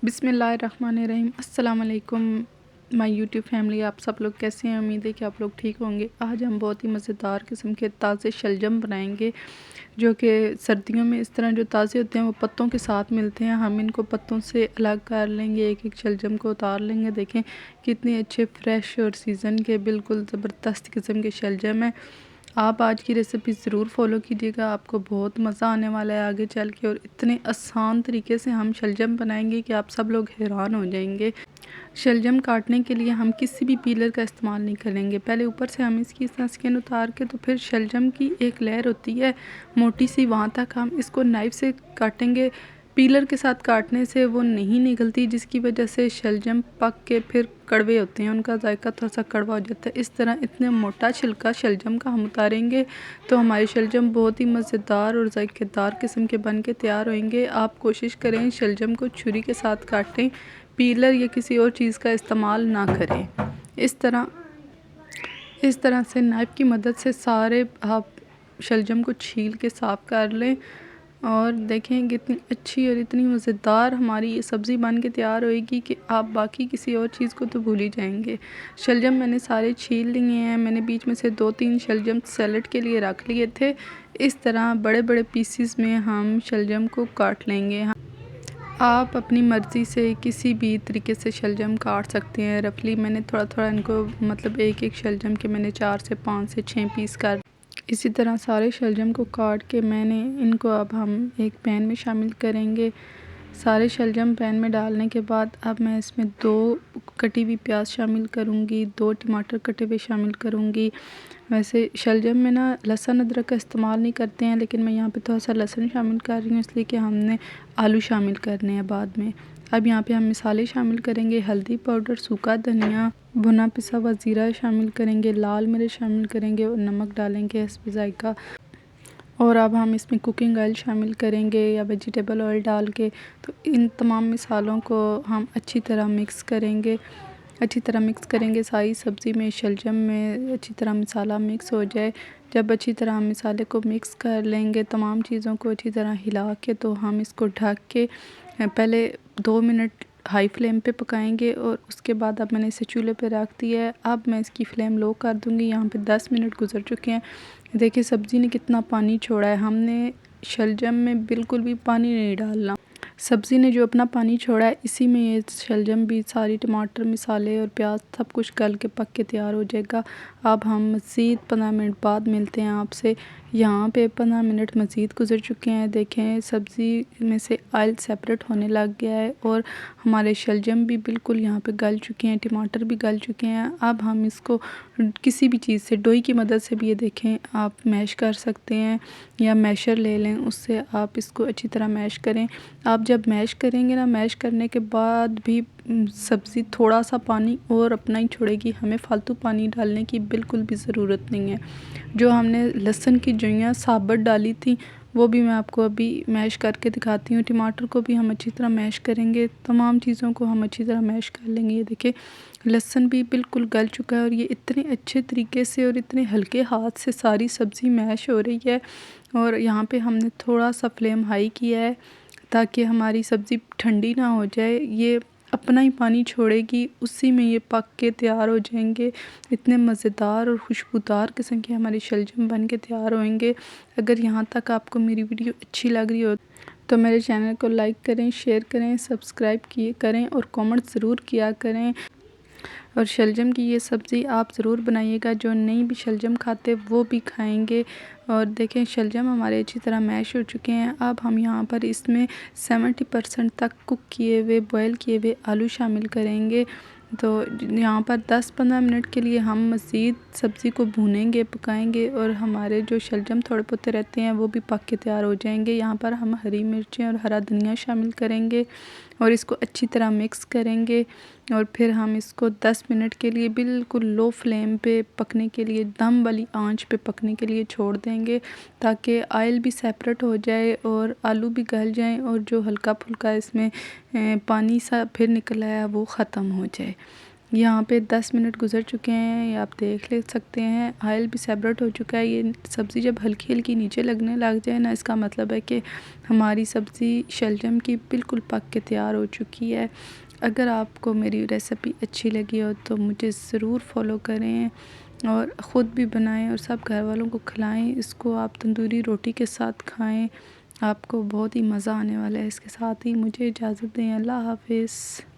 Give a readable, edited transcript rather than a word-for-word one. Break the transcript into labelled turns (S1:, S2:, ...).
S1: बिस्मिल्लाहिर्रहमानिर्रहीम। अस्सलाम वालेकुम माय यूट्यूब फैमिली। आप सब लोग कैसे हैं? उम्मीद है कि आप लोग ठीक होंगे। आज हम बहुत ही मज़ेदार किस्म के ताज़े शलजम बनाएंगे, जो कि सर्दियों में इस तरह जो ताज़े होते हैं वो पत्तों के साथ मिलते हैं। हम इनको पत्तों से अलग कर लेंगे, एक एक शलजम को उतार लेंगे। देखें कितने अच्छे फ्रेश और सीज़न के बिल्कुल ज़बरदस्त किस्म के शलजम हैं। आप आज की रेसिपी ज़रूर फॉलो कीजिएगा, आपको बहुत मज़ा आने वाला है आगे चल के। और इतने आसान तरीके से हम शलजम बनाएंगे कि आप सब लोग हैरान हो जाएंगे। शलजम काटने के लिए हम किसी भी पीलर का इस्तेमाल नहीं करेंगे। पहले ऊपर से हम इसकी इस तरह स्किन उतार के, तो फिर शलजम की एक लेयर होती है मोटी सी, वहाँ तक हम इसको नाइफ़ से काटेंगे। पीलर के साथ काटने से वो नहीं निकलती, जिसकी वजह से शलजम पक के फिर कड़वे होते हैं, उनका जायका थोड़ा सा कड़वा हो जाता है। इस तरह इतने मोटा छिलका शलजम का हम उतारेंगे तो हमारे शलजम बहुत ही मज़ेदार और जायकेदार किस्म के बन के तैयार होंगे। आप कोशिश करें शलजम को छुरी के साथ काटें, पीलर या किसी और चीज़ का इस्तेमाल ना करें। इस तरह से नाइफ़ की मदद से सारे आप शलजम को छील के साफ़ कर लें। और देखें कितनी अच्छी और इतनी मज़ेदार हमारी ये सब्ज़ी बन के तैयार होएगी कि आप बाकी किसी और चीज़ को तो भूल ही जाएंगे। शलजम मैंने सारे छील लिए हैं। मैंने बीच में से 2-3 शलजम सैलेड के लिए रख लिए थे। इस तरह बड़े बड़े पीसीस में हम शलजम को काट लेंगे। आप अपनी मर्ज़ी से किसी भी तरीके से शलजम काट सकते हैं। रफली मैंने थोड़ा थोड़ा इनको मतलब एक एक शलजम के मैंने 4 से 5 से 6 पीस कर, इसी तरह सारे शलजम को काट के मैंने इनको अब हम एक पैन में शामिल करेंगे। सारे शलजम पैन में डालने के बाद अब मैं इसमें 2 कटी हुई प्याज शामिल करूँगी, 2 टमाटर कटे हुए शामिल करूँगी। वैसे शलजम में ना लहसुन अदरक का इस्तेमाल नहीं करते हैं, लेकिन मैं यहाँ पे थोड़ा सा लहसुन शामिल कर रही हूँ, इसलिए कि हमने आलू शामिल करने हैं बाद में। अब यहाँ पे हम मसाले शामिल करेंगे, हल्दी पाउडर, सूखा धनिया, भुना पिसा हुआ ज़ीरा शामिल करेंगे, लाल मिर्च शामिल करेंगे और नमक डालेंगे हस्ब ज़ायक़ा। और अब हम इसमें कुकिंग ऑयल शामिल करेंगे या वेजिटेबल ऑयल डाल के। तो इन तमाम मसालों को हम अच्छी तरह मिक्स करेंगे, सारी सब्ज़ी में, शलजम में अच्छी तरह मसाला मिक्स हो जाए। जब अच्छी तरह हम मसाले को मिक्स कर लेंगे, तमाम चीज़ों को अच्छी तरह हिला के, तो हम इसको ढक के पहले 2 मिनट हाई फ्लेम पे पकाएंगे। और उसके बाद अब मैंने इसे चूल्हे पे रख दिया है। अब मैं इसकी फ़्लेम लो कर दूँगी। यहाँ पे 10 मिनट गुजर चुके हैं। देखिए सब्ज़ी ने कितना पानी छोड़ा है। हमने शलजम में बिल्कुल भी पानी नहीं डालना। सब्ज़ी ने जो अपना पानी छोड़ा है, इसी में ये शलजम भी, सारी टमाटर, मसाले और प्याज सब कुछ गल के पक के तैयार हो जाएगा। अब हम मज़ीद 15 मिनट बाद मिलते हैं आपसे। यहाँ पे 15 मिनट मज़ीद गुजर चुके हैं। देखें सब्ज़ी में से ऑयल सेपरेट होने लग गया है और हमारे शलजम भी बिल्कुल यहाँ पे गल चुके हैं, टमाटर भी गल चुके हैं। अब हम इसको किसी भी चीज़ से, डोई की मदद से भी ये देखें आप मैश कर सकते हैं, या मैशर ले लें, उससे आप इसको अच्छी तरह मैश करें। आप जब मैश करेंगे ना, मैश करने के बाद भी सब्ज़ी थोड़ा सा पानी और अपना ही छोड़ेगी। हमें फ़ालतू पानी डालने की बिल्कुल भी ज़रूरत नहीं है। जो हमने लहसुन की जइयाँ साबुत डाली थी, वो भी मैं आपको अभी मैश करके दिखाती हूँ। टमाटर को भी हम अच्छी तरह मैश करेंगे, तमाम चीज़ों को हम अच्छी तरह मैश कर लेंगे। ये देखिए लहसुन भी बिल्कुल गल चुका है और ये इतने अच्छे तरीके से और इतने हल्के हाथ से सारी सब्ज़ी मैश हो रही है। और यहाँ पे हमने थोड़ा सा फ्लेम हाई किया है ताकि हमारी सब्ज़ी ठंडी ना हो जाए। ये अपना ही पानी छोड़ेगी, उसी में ये पक के तैयार हो जाएंगे। इतने मज़ेदार और खुशबूदार किस्म के हमारे शलजम बन के तैयार होंगे। अगर यहाँ तक आपको मेरी वीडियो अच्छी लग रही हो तो मेरे चैनल को लाइक करें, शेयर करें, सब्सक्राइब किए करें और कमेंट ज़रूर किया करें। और शलजम की ये सब्ज़ी आप ज़रूर बनाइएगा, जो नहीं भी शलजम खाते वो भी खाएंगे। और देखें शलजम हमारे अच्छी तरह मैश हो चुके हैं। अब हम यहाँ पर इसमें 70% तक कुक किए हुए, बॉयल किए हुए आलू शामिल करेंगे। तो यहाँ पर 10-15 मिनट के लिए हम मज़ीद सब्ज़ी को भूनेंगे, पकाएंगे और हमारे जो शलजम थोड़े पोते रहते हैं वो भी पक के तैयार हो जाएंगे। यहाँ पर हम हरी मिर्चें और हरा धनिया शामिल करेंगे और इसको अच्छी तरह मिक्स करेंगे। और फिर हम इसको 10 मिनट के लिए बिल्कुल लो फ्लेम पे पकने के लिए, दम वाली आंच पे पकने के लिए छोड़ देंगे, ताकि ऑयल भी सेपरेट हो जाए और आलू भी गल जाएं और जो हल्का फुल्का इसमें पानी सा फिर निकल आया वो ख़त्म हो जाए। यहाँ पे 10 मिनट गुज़र चुके हैं, ये आप देख ले सकते हैं। ऑयल भी सेपरेट हो चुका है। ये सब्ज़ी जब हल्की-हल्की नीचे लगने लग जाए ना, इसका मतलब है कि हमारी सब्ज़ी शलजम की बिल्कुल पक के तैयार हो चुकी है। अगर आपको मेरी रेसिपी अच्छी लगी हो तो मुझे ज़रूर फ़ॉलो करें और ख़ुद भी बनाएं और सब घर वालों को खिलाएं। इसको आप तंदूरी रोटी के साथ खाएं, आपको बहुत ही मज़ा आने वाला है इसके साथ ही। मुझे इजाज़त दें। अल्लाह हाफ़िज़।